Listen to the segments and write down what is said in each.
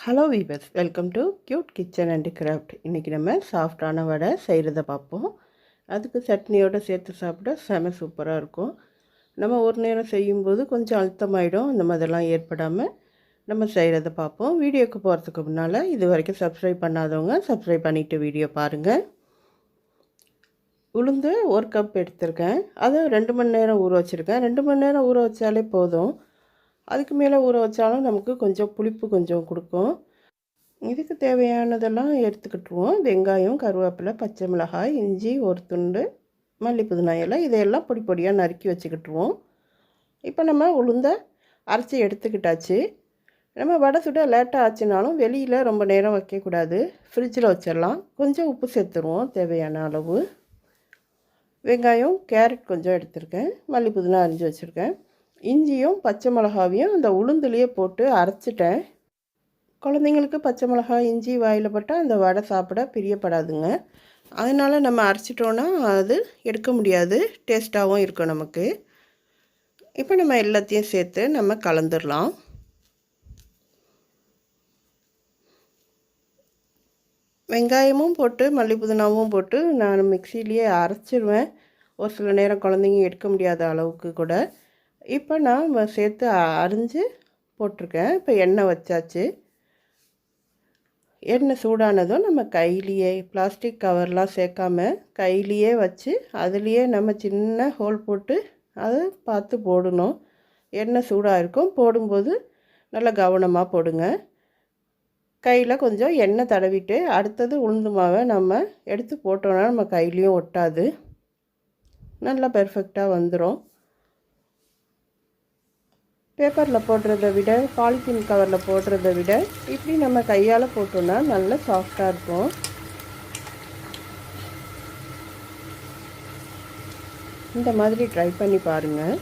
Hello viewers, welcome to cute kitchen and craft. இன்றைக்கி நம்ம சாஃப்டான வடை செய்கிறத பார்ப்போம். அதுக்கு சட்னியோடு சேர்த்து சாப்பிட செம சூப்பராக இருக்கும். நம்ம ஒரு நேரம் செய்யும்போது கொஞ்சம் அழுத்தமாயிடும். அந்த மாதிரிலாம் ஏற்படாமல் நம்ம செய்கிறத பார்ப்போம். வீடியோக்கு போகிறதுக்கு முன்னால் இது வரைக்கும் சப்ஸ்கிரைப் பண்ணாதவங்க சப்ஸ்கிரைப் பண்ணிவிட்டு வீடியோ பாருங்கள். உளுந்து 1 கப் எடுத்திருக்கேன். அதை 2 மணி நேரம் ஊற வச்சுருக்கேன். 2 மணி நேரம் ஊற வச்சாலே போதும். அதுக்கு மேலே ஊற வச்சாலும் நமக்கு கொஞ்சம் புளிப்பு கொஞ்சம் கொடுக்கும். இதுக்கு தேவையானதெல்லாம் எடுத்துக்கிட்டுருவோம். வெங்காயம், கருவேப்பிலை, பச்சை மிளகாய், இஞ்சி ஒரு துண்டு, மல்லி புதினா இலை, இதையெல்லாம் பொடி பொடியாக நறுக்கி வச்சுக்கிட்டுருவோம். இப்போ நம்ம உளுந்தை அரைச்சி எடுத்துக்கிட்டாச்சு. நம்ம வடை சுட லேட்டாக ஆச்சுனாலும் வெளியில் ரொம்ப நேரம் வைக்கக்கூடாது, ஃப்ரிட்ஜில் வச்சிடலாம். கொஞ்சம் உப்பு சேர்த்துருவோம் தேவையான அளவு. வெங்காயம், கேரட் கொஞ்சம் எடுத்திருக்கேன், மல்லி புதினா அரிஞ்சு வச்சுருக்கேன். இஞ்சியும் பச்சை மிளகாவையும் அந்த உளுந்துலேயே போட்டு அரைச்சிட்டேன். குழந்தைங்களுக்கு பச்சை மிளகாய் இஞ்சி வாயில் பட்டால் அந்த வடை சாப்பிட பிரியப்படாதுங்க. அதனால் நம்ம அரைச்சிட்டோன்னா அது எடுக்க முடியாது, டேஸ்ட்டாகவும் இருக்கும் நமக்கு. இப்போ நம்ம எல்லாத்தையும் சேர்த்து நம்ம கலந்துடலாம். வெங்காயமும் போட்டு மல்லி புதினாவும் போட்டு நான் மிக்சிலேயே அரைச்சிடுவேன். ஒரு சில நேரம் குழந்தைங்க எடுக்க முடியாத அளவுக்கு கூட. இப்போ நான் சேர்த்து அரிஞ்சு போட்டிருக்கேன். இப்போ எண்ணெய் வச்சாச்சு. எண்ணெய் சூடானதும் நம்ம கையிலேயே பிளாஸ்டிக் கவர்லாம் சேர்க்காம கையிலேயே வச்சு அதுலேயே நம்ம சின்ன ஹோல் போட்டு அதை பார்த்து போடணும். எண்ணெய் சூடாக இருக்கும், போடும்போது நல்லா கவனமாக போடுங்க. கையில் கொஞ்சம் எண்ணெய் தடவிட்டு அடுத்தது உளுந்து மாவை நம்ம எடுத்து போட்டோன்னா நம்ம கையிலையும் ஒட்டாது, நல்லா பெர்ஃபெக்டாக வந்துடும். பேப்பரில் போடுறத விட பாலித்தீன் கவரில் போடுறத விட இப்படி நம்ம கையால் போட்டோன்னா நல்லா சாஃப்டாக இருக்கும். இந்த மாதிரி ட்ரை பண்ணி பாருங்கள்.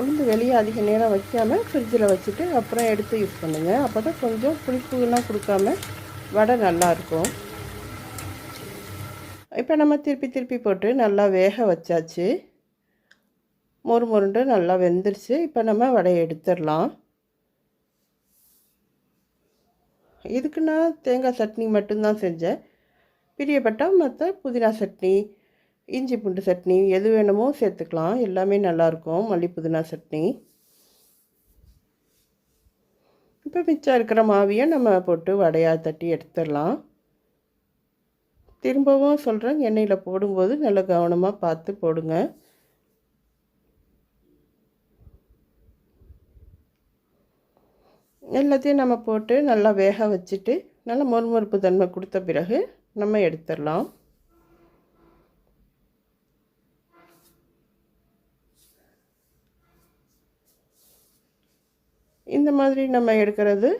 உளுந்து வெளியே அதிக நேரம் வைக்காமல் ஃப்ரிட்ஜில் வச்சுட்டு அப்புறம் எடுத்து யூஸ் பண்ணுங்கள். அப்போ தான் கொஞ்சம் புளிப்புலாம் கொடுக்காம வடை நல்லாயிருக்கும். இப்போ நம்ம திருப்பி போட்டு நல்லா வேக வச்சாச்சு. மொறுண்டு நல்லா வெந்துருச்சு. இப்போ நம்ம வடையை எடுத்துடலாம். இதுக்கு நான் தேங்காய் சட்னி மட்டும்தான் செஞ்சேன். பிரியப்பட்டால் மற்ற புதினா சட்னி, இஞ்சி பூண்டு சட்னி எது வேணுமோ சேர்த்துக்கலாம். எல்லாமே நல்லாயிருக்கும் மல்லி புதினா சட்னி. இப்போ மிச்சம் இருக்கிற மாவியை நம்ம போட்டு வடையாக தட்டி எடுத்துடலாம். திரும்பவும் சொல்கிறேன், எண்ணெயில் போடும்போது நல்லா கவனமாக பார்த்து போடுங்க. எல்லாத்தையும் நம்ம போட்டு நல்லா வேக வச்சுட்டு நல்லா மொறுமொறுப்பு தன்மை கொடுத்த பிறகு நம்ம எடுத்துடலாம். இந்த மாதிரி நம்ம எடுக்கிறது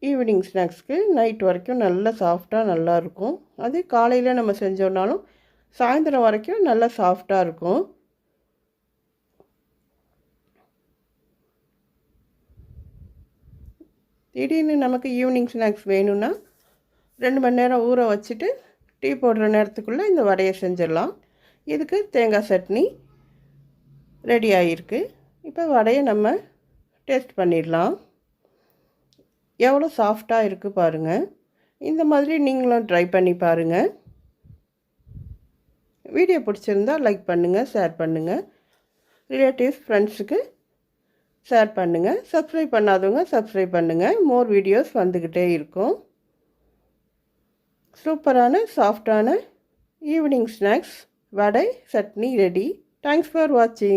ஈவினிங் ஸ்நாக்ஸ்க்கு நைட் வரைக்கும் நல்லா சாஃப்டாக நல்லாயிருக்கும். அதே காலையில் நம்ம செஞ்சோன்னாலும் சாயந்தரம் வரைக்கும் நல்லா சாஃப்டாக இருக்கும். திடீர்னு நமக்கு ஈவினிங் ஸ்நாக்ஸ் வேணும்னா 2 மணி நேரம் ஊற வச்சுட்டு டீ போடுற நேரத்துக்குள்ளே இந்த வடையை செஞ்சிடலாம். இதுக்கு தேங்காய் சட்னி ரெடி ஆகிருக்கு. இப்போ வடையை நம்ம டேஸ்ட் பண்ணிடலாம். எவ்வளோ சாஃப்டாக இருக்குது பாருங்கள். இந்த மாதிரி நீங்களும் ட்ரை பண்ணி பாருங்கள். வீடியோ பிடிச்சிருந்தால் லைக் பண்ணுங்கள், ஷேர் பண்ணுங்கள். ரிலேட்டிவ்ஸ், ஃப்ரெண்ட்ஸுக்கு ஷேர் பண்ணுங்கள். சப்ஸ்கிரைப் பண்ணாதவங்க சப்ஸ்கிரைப் பண்ணுங்கள். மோர் வீடியோஸ் வந்துக்கிட்டே இருக்கும். சூப்பரான சாஃப்டான evening snacks vada chutney ready. Thanks for வாட்சிங்.